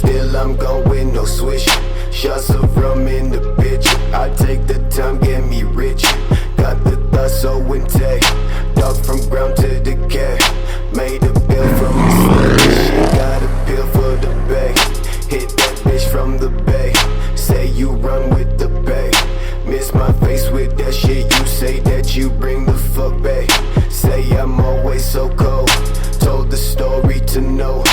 Still I'm going, no swish. Shots of rum in the bitch. I take the time, get me rich. Got the thoughts so intact. Dog from ground to decay. Made a bill from the slave. She got a pill for the bag. Hit that bitch from the bay. Say you run with the bay. Miss my face with that shit. You say that you bring the fuck back. Say I'm always so cold. Told the story to know.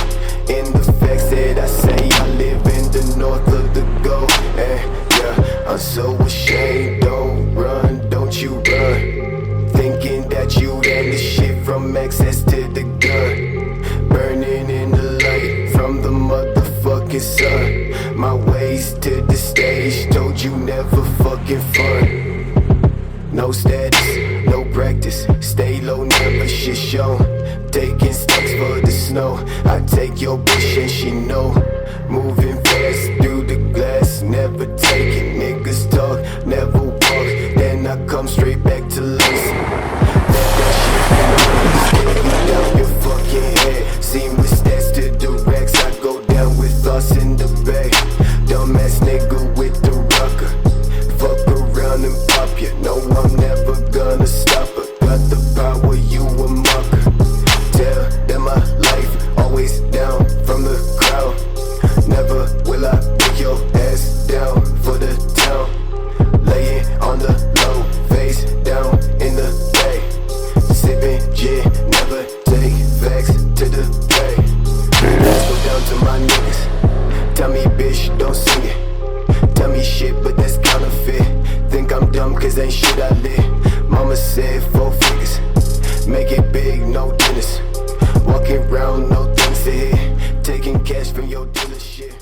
In the facts that I say, I live in the north of the gold. And yeah, I'm so ashamed. Don't run, don't you run. Thinking that you ran the shit from access to the gun. Burning in the light from the motherfucking sun. My ways to the stage, told you never fucking fun. No status, no practice, stay low, never shit shown. Taking steps for the snow, I take your bitch and she know. Moving fast through the glass, never taking niggas talk, never walk. Then I come straight back to lace. Let that shit be down your fucking head. Seen with stats to the racks, I go down with thoughts in the bag. Dumbass nigga with the rocker. Fuck around and pop ya. No, I'm never gonna stop her. Got the power, you a mucker. Tell them my life always down from the crowd. Never will I take your ass down for the town. Laying on the low, face down in the bay. Sipping gin, never take facts to the bay. Let's go down to my niggas. Tell me bitch, don't sing it. Tell me shit, but that's counterfeit. Think I'm dumb cause ain't shit I lit. Mama said 4 figures. Make it big, no dinners. Walking around, no things to hit. Taking cash from your dealership.